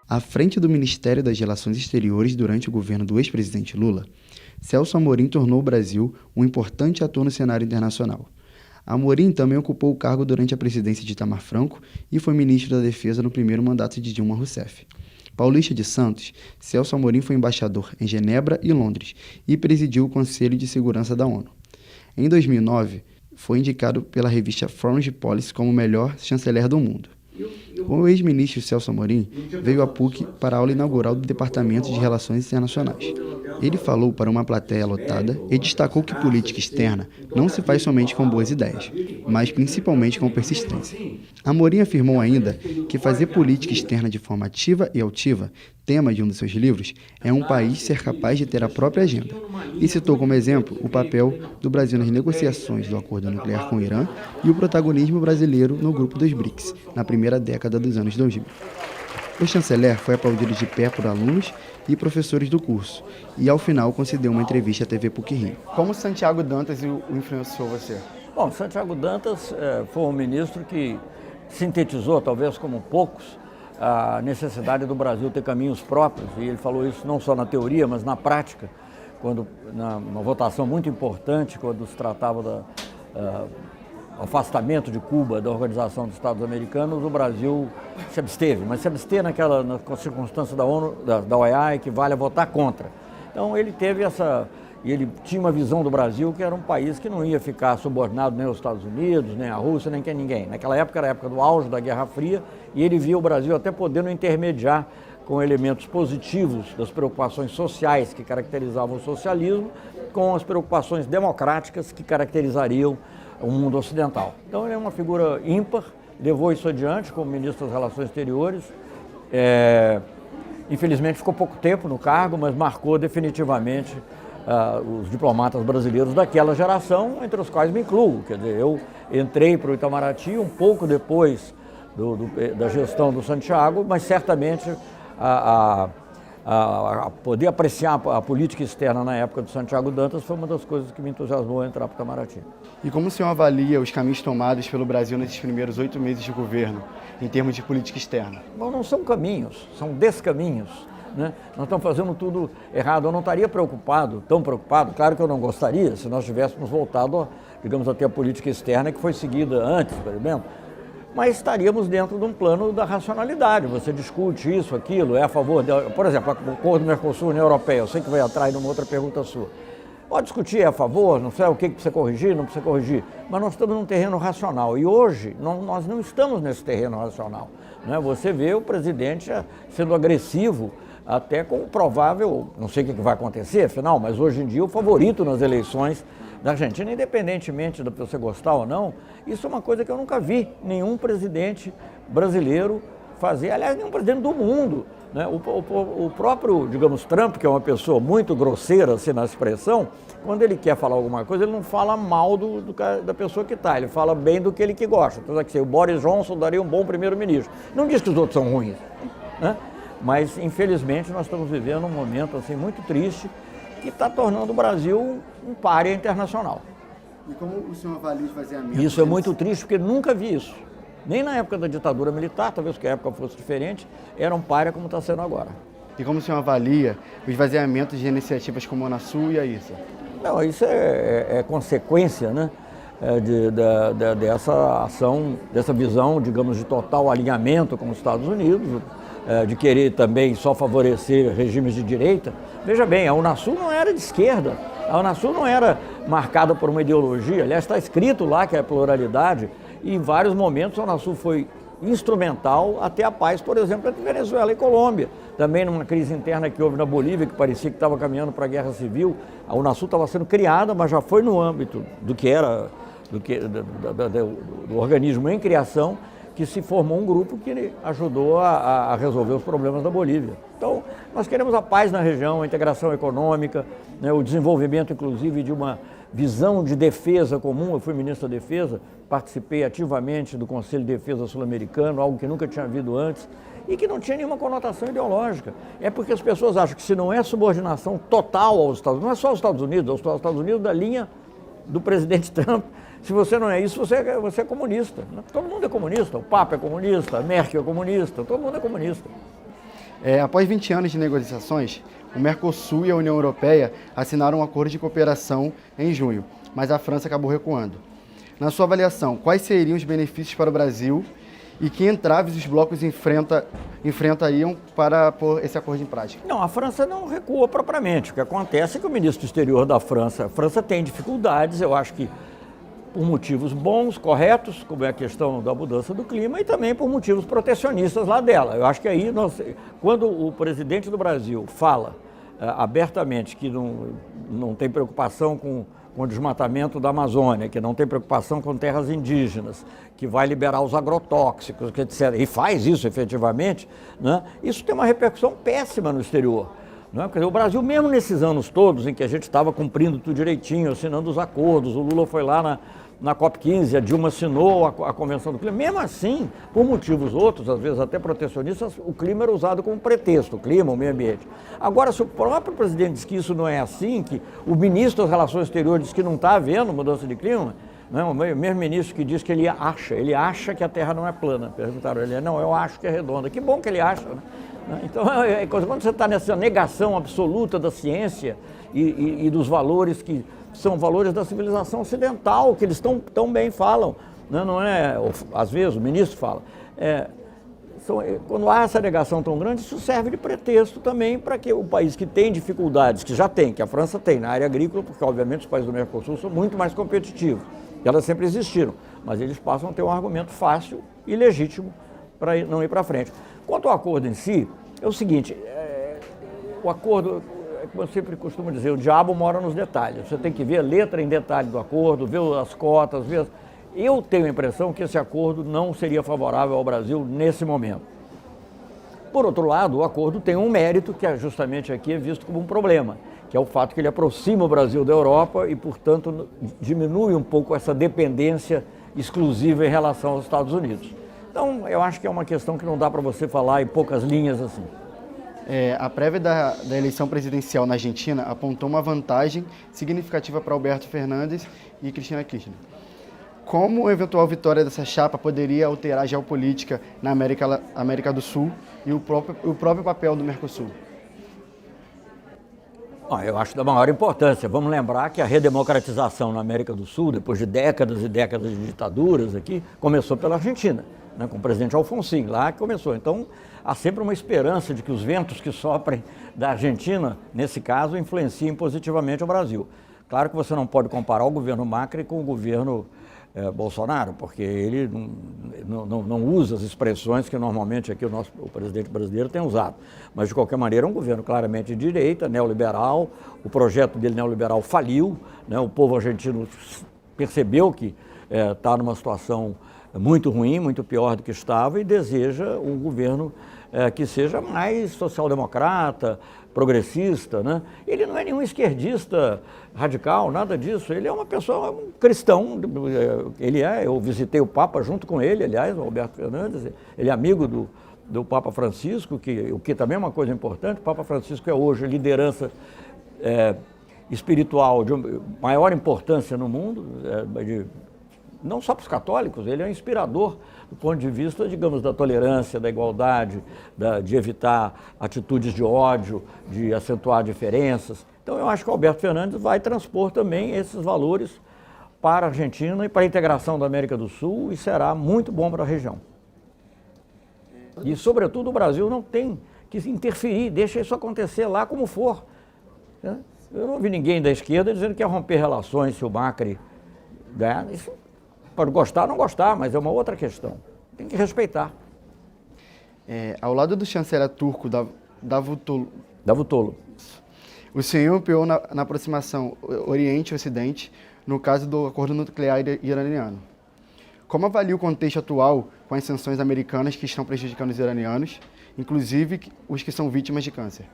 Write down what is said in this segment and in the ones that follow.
À frente do Ministério das Relações Exteriores durante o governo do ex-presidente Lula, Celso Amorim tornou o Brasil um importante ator no cenário internacional. Amorim também ocupou o cargo durante a presidência de Itamar Franco e foi ministro da Defesa no primeiro mandato de Dilma Rousseff. Paulista de Santos, Celso Amorim foi embaixador em Genebra e Londres e presidiu o Conselho de Segurança da ONU. Em 2009, foi indicado pela revista Foreign Policy como o melhor chanceler do mundo. O ex-ministro Celso Amorim veio à PUC para a aula inaugural do Departamento de Relações Internacionais. Ele falou para uma plateia lotada e destacou que política externa não se faz somente com boas ideias, mas principalmente com persistência. Amorim afirmou ainda que fazer política externa de forma ativa e altiva, tema de um dos seus livros, é um país ser capaz de ter a própria agenda. E citou como exemplo o papel do Brasil nas negociações do acordo nuclear com o Irã e o protagonismo brasileiro no grupo dos BRICS, na primeira década dos anos 2000. O chanceler foi aplaudido de pé por alunos e professores do curso e, ao final, concedeu uma entrevista à TV PUC-Rio. Como Santiago Dantas o influenciou você? Bom, Santiago Dantas foi um ministro que sintetizou, talvez como poucos, a necessidade do Brasil ter caminhos próprios, e ele falou isso não só na teoria, mas na prática, numa votação muito importante, quando se tratava do afastamento de Cuba da Organização dos Estados Americanos, o Brasil se absteve, mas se absteve na circunstância da ONU, da OEA, equivale a votar contra. Então ele tinha uma visão do Brasil que era um país que não ia ficar subordinado nem aos Estados Unidos, nem à Rússia, nem a ninguém. Naquela época era a época do auge da Guerra Fria e ele via o Brasil até podendo intermediar com elementos positivos das preocupações sociais que caracterizavam o socialismo com as preocupações democráticas que caracterizariam o mundo ocidental. Então ele é uma figura ímpar, levou isso adiante como ministro das Relações Exteriores. Infelizmente ficou pouco tempo no cargo, mas marcou definitivamente os diplomatas brasileiros daquela geração, entre os quais me incluo. Quer dizer, eu entrei para o Itamaraty um pouco depois da gestão do Santiago, mas certamente a poder apreciar a política externa na época do Santiago Dantas foi uma das coisas que me entusiasmou a entrar para o Itamaraty. E como o senhor avalia os caminhos tomados pelo Brasil nesses primeiros 8 meses de governo, em termos de política externa? Bom, não são caminhos, são descaminhos. Né? Nós estamos fazendo tudo errado. Eu não estaria tão preocupado, claro que eu não gostaria, se nós tivéssemos voltado, digamos, a ter a política externa que foi seguida antes, por exemplo, mas estaríamos dentro de um plano da racionalidade. Você discute isso, aquilo, é a favor, por exemplo, o acordo do Mercosul, União Europeia, eu sei que vai atrás de uma outra pergunta sua. Pode discutir, é a favor, não sei o que precisa corrigir, não precisa corrigir, mas nós estamos num terreno racional e hoje nós não estamos nesse terreno racional. Né? Você vê o presidente sendo agressivo, até com o provável, não sei o que vai acontecer, afinal, mas hoje em dia o favorito nas eleições da Argentina, independentemente de você gostar ou não, isso é uma coisa que eu nunca vi nenhum presidente brasileiro fazer, aliás, nenhum presidente do mundo. Né? O próprio, digamos, Trump, que é uma pessoa muito grosseira, assim, na expressão, quando ele quer falar alguma coisa, ele não fala mal da pessoa que está, ele fala bem do que ele gosta. Então, o Boris Johnson daria um bom primeiro-ministro. Não diz que os outros são ruins, né? Mas, infelizmente, nós estamos vivendo um momento assim, muito triste que está tornando o Brasil um pária internacional. E como o senhor avalia o esvaziamento? Isso é muito triste, porque nunca vi isso. Nem na época da ditadura militar, talvez que a época fosse diferente, era um pária como está sendo agora. E como o senhor avalia o esvaziamento de iniciativas como a Unasul e a ISA? Não, isso é consequência, né, dessa ação, dessa visão, digamos, de total alinhamento com os Estados Unidos, de querer também só favorecer regimes de direita. Veja bem, a Unasul não era de esquerda, a Unasul não era marcada por uma ideologia, aliás, está escrito lá que é pluralidade, e em vários momentos a Unasul foi instrumental até a paz, por exemplo, entre Venezuela e Colômbia. Também numa crise interna que houve na Bolívia, que parecia que estava caminhando para a guerra civil, a Unasul estava sendo criada, mas já foi no âmbito do organismo em criação, que se formou um grupo que ajudou a resolver os problemas da Bolívia. Então, nós queremos a paz na região, a integração econômica, né, o desenvolvimento, inclusive, de uma visão de defesa comum. Eu fui ministro da Defesa, participei ativamente do Conselho de Defesa Sul-Americano, algo que nunca tinha havido antes, e que não tinha nenhuma conotação ideológica. É porque as pessoas acham que se não é subordinação total aos Estados Unidos, não é só aos Estados Unidos, aos Estados Unidos da linha do presidente Trump. Se você não é isso, você é comunista. Todo mundo é comunista, o Papa é comunista, a Merkel é comunista, todo mundo é comunista. Após 20 anos de negociações, o Mercosul e a União Europeia assinaram um acordo de cooperação em junho, mas a França acabou recuando. Na sua avaliação, quais seriam os benefícios para o Brasil e que entraves os blocos enfrentariam para pôr esse acordo em prática? Não, a França não recuou propriamente. O que acontece é que o ministro do exterior da França, a França tem dificuldades, eu acho que por motivos bons, corretos, como é a questão da mudança do clima, e também por motivos protecionistas lá dela. Eu acho que aí, quando o presidente do Brasil fala abertamente que não tem preocupação com o desmatamento da Amazônia, que não tem preocupação com terras indígenas, que vai liberar os agrotóxicos, etc., e faz isso efetivamente, né? Isso tem uma repercussão péssima no exterior. Não é? Porque o Brasil, mesmo nesses anos todos em que a gente estava cumprindo tudo direitinho, assinando os acordos, o Lula foi lá na COP15, a Dilma assinou a Convenção do Clima, mesmo assim, por motivos outros, às vezes até protecionistas, o clima era usado como pretexto, o clima, o meio ambiente. Agora, se o próprio presidente diz que isso não é assim, que o ministro das Relações Exteriores diz que não está havendo mudança de clima, não, o mesmo ministro que diz que ele acha que a Terra não é plana. Perguntaram ele, não, eu acho que é redonda. Que bom que ele acha, né? Então, quando você está nessa negação absoluta da ciência e dos valores que são valores da civilização ocidental, que eles tão bem falam, né? Não é, às vezes o ministro fala, quando há essa negação tão grande, isso serve de pretexto também para que o país que tem dificuldades, que já tem, que a França tem na área agrícola, porque obviamente os países do Mercosul são muito mais competitivos, e elas sempre existiram, mas eles passam a ter um argumento fácil e legítimo para não ir para frente. Quanto ao acordo em si, é o seguinte, o acordo, como eu sempre costumo dizer, o diabo mora nos detalhes. Você tem que ver a letra em detalhe do acordo, ver as cotas, ver... Eu tenho a impressão que esse acordo não seria favorável ao Brasil nesse momento. Por outro lado, o acordo tem um mérito que justamente aqui é visto como um problema, que é o fato que ele aproxima o Brasil da Europa e, portanto, diminui um pouco essa dependência exclusiva em relação aos Estados Unidos. Então, eu acho que é uma questão que não dá para você falar em poucas linhas assim. A prévia da eleição presidencial na Argentina apontou uma vantagem significativa para Alberto Fernandes e Cristina Kirchner. Como a eventual vitória dessa chapa poderia alterar a geopolítica na América do Sul e o próprio papel do Mercosul? Eu acho da maior importância. Vamos lembrar que a redemocratização na América do Sul, depois de décadas e décadas de ditaduras aqui, começou pela Argentina, né, com o presidente Alfonsín, lá que começou. Então, há sempre uma esperança de que os ventos que soprem da Argentina, nesse caso, influenciem positivamente o Brasil. Claro que você não pode comparar o governo Macri com o governo Bolsonaro, porque ele não usa as expressões que normalmente aqui o presidente brasileiro tem usado. Mas, de qualquer maneira, é um governo claramente de direita, neoliberal. O projeto dele neoliberal faliu, né? O povo argentino percebeu que está numa situação muito ruim, muito pior do que estava, e deseja um governo que seja mais social-democrata, progressista, né? Ele não é nenhum esquerdista radical, nada disso. Ele é uma pessoa, um cristão. Eu visitei o Papa junto com ele, aliás, o Alberto Fernandes. Ele é amigo do Papa Francisco, o que também é uma coisa importante. O Papa Francisco é hoje a liderança espiritual de maior importância no mundo, não só para os católicos, ele é um inspirador do ponto de vista, digamos, da tolerância, da igualdade, de evitar atitudes de ódio, de acentuar diferenças. Então, eu acho que o Alberto Fernandes vai transpor também esses valores para a Argentina e para a integração da América do Sul, e será muito bom para a região. E, sobretudo, o Brasil não tem que interferir, deixa isso acontecer lá como for. Eu não ouvi ninguém da esquerda dizendo que ia romper relações se o Macri ganhar. Isso pode gostar ou não gostar, mas é uma outra questão. Tem que respeitar. Ao lado do chanceler turco Davutoglu, o senhor empenhou na aproximação Oriente-Ocidente no caso do acordo nuclear iraniano. Como avalia o contexto atual com as sanções americanas que estão prejudicando os iranianos, inclusive os que são vítimas de câncer?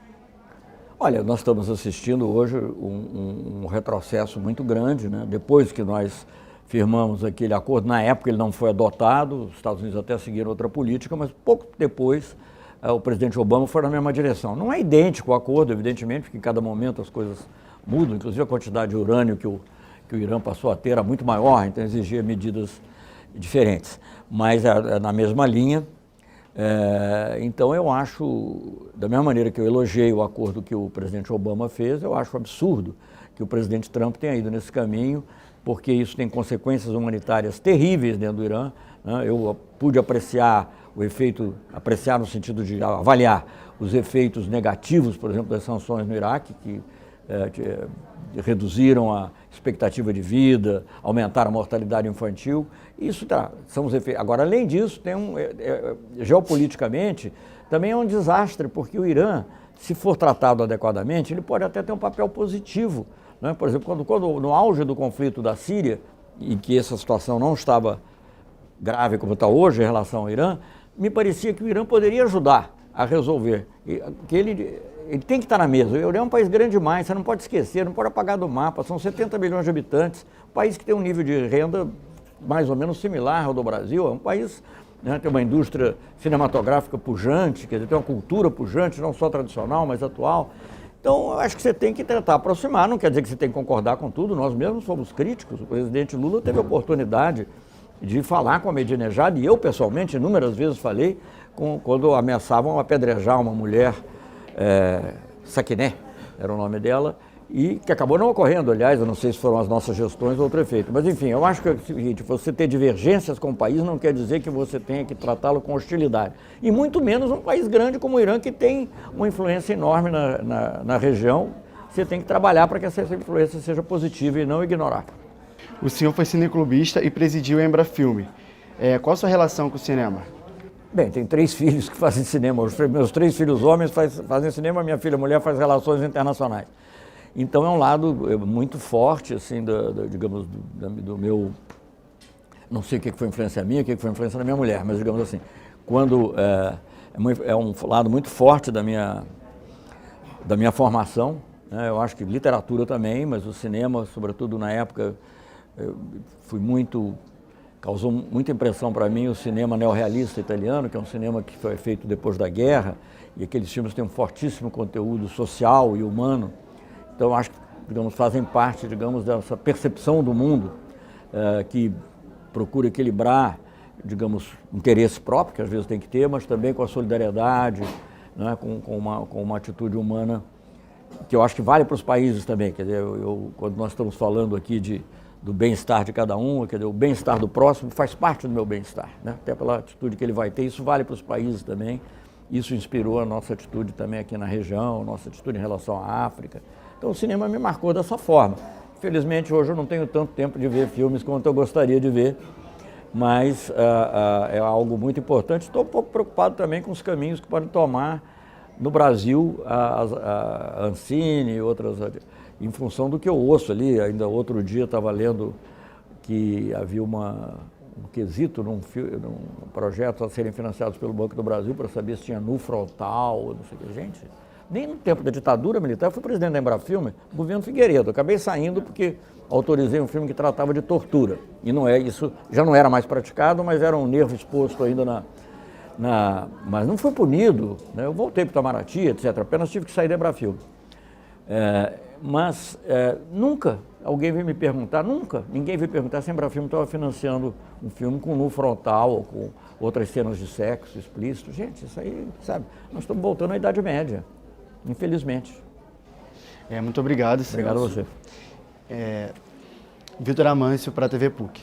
Olha, nós estamos assistindo hoje um retrocesso muito grande, né? Depois que nós firmamos aquele acordo, na época ele não foi adotado, os Estados Unidos até seguiram outra política, mas pouco depois o presidente Obama foi na mesma direção. Não é idêntico o acordo, evidentemente, porque em cada momento as coisas mudam, inclusive a quantidade de urânio que o Irã passou a ter era muito maior, então exigia medidas diferentes. Mas na mesma linha, Então eu acho, da mesma maneira que eu elogiei o acordo que o presidente Obama fez, eu acho absurdo que o presidente Trump tenha ido nesse caminho, porque isso tem consequências humanitárias terríveis dentro do Irã, né? Eu pude apreciar o efeito, apreciar no sentido de avaliar os efeitos negativos, por exemplo, das sanções no Iraque, que reduziram a expectativa de vida, aumentaram a mortalidade infantil. Isso são os efeitos. Agora, além disso, tem geopoliticamente, também é um desastre, porque o Irã, se for tratado adequadamente, ele pode até ter um papel positivo, né? Por exemplo, quando no auge do conflito da Síria, em que essa situação não estava grave como está hoje em relação ao Irã, me parecia que o Irã poderia ajudar a resolver, que ele tem que estar na mesa. O Irã é um país grande demais, você não pode esquecer, não pode apagar do mapa, são 70 milhões de habitantes, um país que tem um nível de renda mais ou menos similar ao do Brasil, é um país, né, tem uma indústria cinematográfica pujante, quer dizer, tem uma cultura pujante, não só tradicional, mas atual. Então, eu acho que você tem que tentar aproximar, não quer dizer que você tem que concordar com tudo, nós mesmos somos críticos, o presidente Lula teve a oportunidade de falar com a Ahmadinejad, e eu pessoalmente inúmeras vezes falei, quando ameaçavam apedrejar uma mulher, Sakineh, era o nome dela, e que acabou não ocorrendo, aliás, eu não sei se foram as nossas gestões ou outro efeito, mas enfim, eu acho que é o seguinte, você ter divergências com o país não quer dizer que você tenha que tratá-lo com hostilidade, e muito menos um país grande como o Irã, que tem uma influência enorme na região, você tem que trabalhar para que essa influência seja positiva e não ignorar. O senhor foi cineclubista e presidiu a Embrafilme. Qual a sua relação com o cinema? Bem, tem 3 filhos que fazem cinema. Meus 3 filhos homens fazem cinema, minha filha mulher faz relações internacionais. Então é um lado muito forte, assim, digamos, do meu... Não sei o que foi influência minha, o que foi influência da minha mulher, mas digamos assim, quando é um lado muito forte da minha formação, né? Eu acho que literatura também, mas o cinema, sobretudo na época, causou muita impressão para mim o cinema neorrealista italiano, que é um cinema que foi feito depois da guerra, e aqueles filmes têm um fortíssimo conteúdo social e humano. Então, acho que, digamos, fazem parte, digamos, dessa percepção do mundo que procura equilibrar, digamos, interesse próprio, que às vezes tem que ter, mas também com a solidariedade, né, com uma atitude humana, que eu acho que vale para os países também. Quer dizer, quando nós estamos falando aqui do bem-estar de cada um, quer dizer, o bem-estar do próximo faz parte do meu bem-estar, né? Até pela atitude que ele vai ter, isso vale para os países também. Isso inspirou a nossa atitude também aqui na região, nossa atitude em relação à África. Então o cinema me marcou dessa forma. Infelizmente hoje eu não tenho tanto tempo de ver filmes quanto eu gostaria de ver, mas é algo muito importante. Estou um pouco preocupado também com os caminhos que podem tomar no Brasil a Ancine e outras, em função do que eu ouço ali. Ainda outro dia estava lendo que havia um quesito num projeto a serem financiados pelo Banco do Brasil para saber se tinha nu frontal, não sei o que. Gente, nem no tempo da ditadura militar, eu fui presidente da Embrafilme, governo Figueiredo, acabei saindo porque autorizei um filme que tratava de tortura, e isso já não era mais praticado, mas era um nervo exposto ainda mas não foi punido, né? Eu voltei para o Itamaraty, etc. Apenas tive que sair da Embrafilme. Mas nunca alguém veio me perguntar, ninguém veio perguntar se a Embrafilme estava financiando um filme com nu frontal ou com outras cenas de sexo explícito. Gente, isso aí, sabe, nós estamos voltando à Idade Média, infelizmente. Muito obrigado, Celso. Obrigado a você. Vitor Amâncio para a TV PUC.